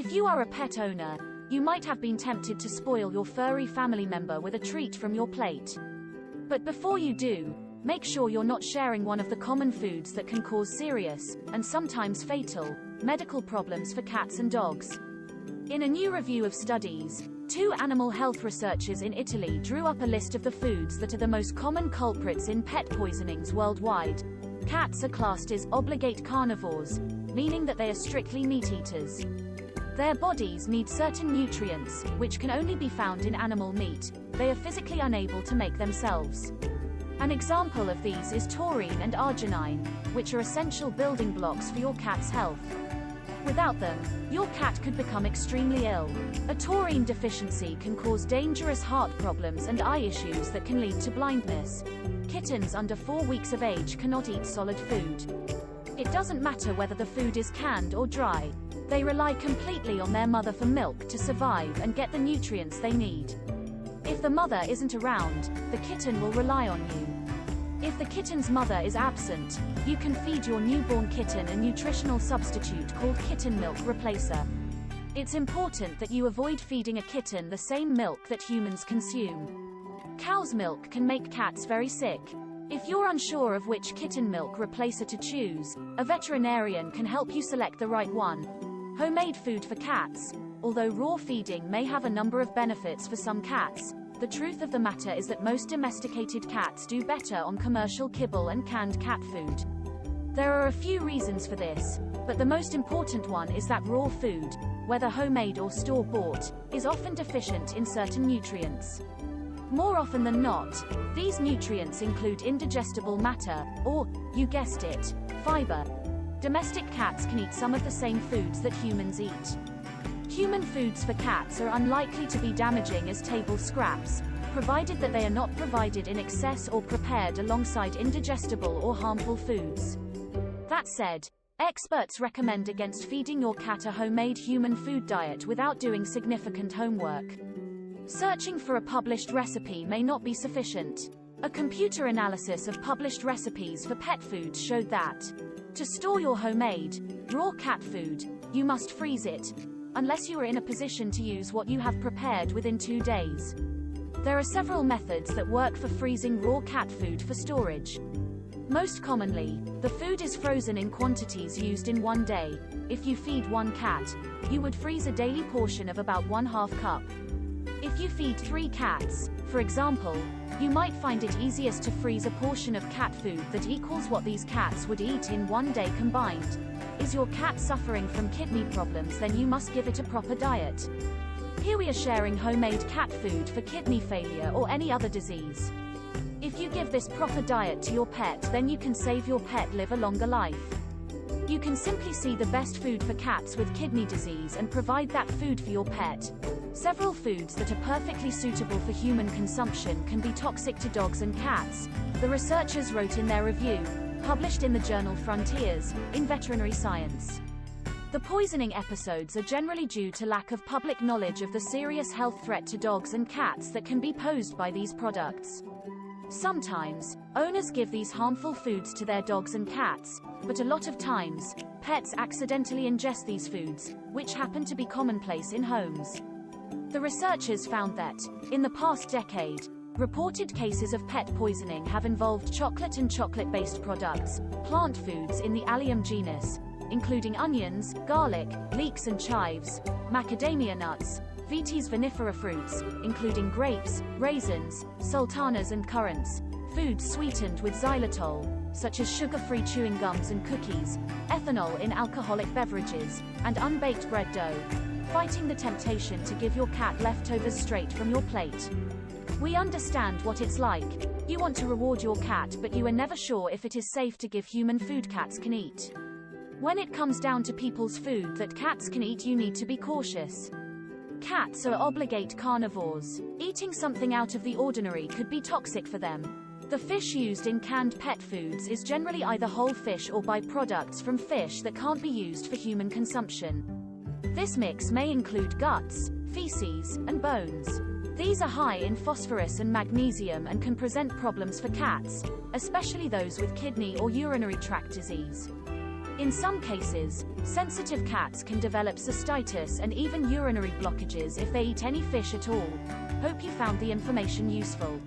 If you are a pet owner, you might have been tempted to spoil your furry family member with a treat from your plate. But before you do, make sure you're not sharing one of the common foods that can cause serious, and sometimes fatal, medical problems for cats and dogs. In a new review of studies, 2 animal health researchers in Italy drew up a list of the foods that are the most common culprits in pet poisonings worldwide. Cats are classed as obligate carnivores, meaning that they are strictly meat eaters. Their bodies need certain nutrients, which can only be found in animal meat. They are physically unable to make themselves. An example of these is taurine and arginine, which are essential building blocks for your cat's health. Without them, your cat could become extremely ill. A taurine deficiency can cause dangerous heart problems and eye issues that can lead to blindness. Kittens under 4 weeks of age cannot eat solid food. It doesn't matter whether the food is canned or dry. They rely completely on their mother for milk to survive and get the nutrients they need. If the mother isn't around, the kitten will rely on you. If the kitten's mother is absent, you can feed your newborn kitten a nutritional substitute called kitten milk replacer. It's important that you avoid feeding a kitten the same milk that humans consume. Cow's milk can make cats very sick. If you're unsure of which kitten milk replacer to choose, a veterinarian can help you select the right one. Homemade food for cats. Although raw feeding may have a number of benefits for some cats, the truth of the matter is that most domesticated cats do better on commercial kibble and canned cat food. There are a few reasons for this, but the most important one is that raw food, whether homemade or store-bought, is often deficient in certain nutrients. More often than not, these nutrients include indigestible matter, or, you guessed it, fiber. Domestic cats can eat some of the same foods that humans eat. Human foods for cats are unlikely to be damaging as table scraps, provided that they are not provided in excess or prepared alongside indigestible or harmful foods. That said, experts recommend against feeding your cat a homemade human food diet without doing significant homework. Searching for a published recipe may not be sufficient. A computer analysis of published recipes for pet foods showed that, to store your homemade, raw cat food, you must freeze it, unless you are in a position to use what you have prepared within 2 days. There are several methods that work for freezing raw cat food for storage. Most commonly, the food is frozen in quantities used in 1 day. If you feed 1 cat, you would freeze a daily portion of about 1/2 cup. If you feed 3 cats, for example, you might find it easiest to freeze a portion of cat food that equals what these cats would eat in 1 day combined. Is your cat suffering from kidney problems? Then you must give it a proper diet. Here we are sharing homemade cat food for kidney failure or any other disease. If you give this proper diet to your pet, then you can save your pet live a longer life. You can simply see the best food for cats with kidney disease and provide that food for your pet. Several foods that are perfectly suitable for human consumption can be toxic to dogs and cats, the researchers wrote in their review, published in the journal Frontiers, in Veterinary Science. The poisoning episodes are generally due to lack of public knowledge of the serious health threat to dogs and cats that can be posed by these products. Sometimes, owners give these harmful foods to their dogs and cats, but a lot of times, pets accidentally ingest these foods, which happen to be commonplace in homes. The researchers found that, in the past decade, reported cases of pet poisoning have involved chocolate and chocolate-based products, plant foods in the allium genus, including onions, garlic, leeks and chives, macadamia nuts, Vitis vinifera fruits, including grapes, raisins, sultanas and currants, foods sweetened with xylitol, such as sugar-free chewing gums and cookies, ethanol in alcoholic beverages, and unbaked bread dough, fighting the temptation to give your cat leftovers straight from your plate. We understand what it's like. You want to reward your cat, but you are never sure if it is safe to give human food cats can eat. When it comes down to people's food that cats can eat, you need to be cautious. Cats are obligate carnivores. Eating something out of the ordinary could be toxic for them. The fish used in canned pet foods is generally either whole fish or byproducts from fish that can't be used for human consumption. This mix may include guts, feces, and bones. These are high in phosphorus and magnesium and can present problems for cats, especially those with kidney or urinary tract disease. In some cases, sensitive cats can develop cystitis and even urinary blockages if they eat any fish at all. Hope you found the information useful.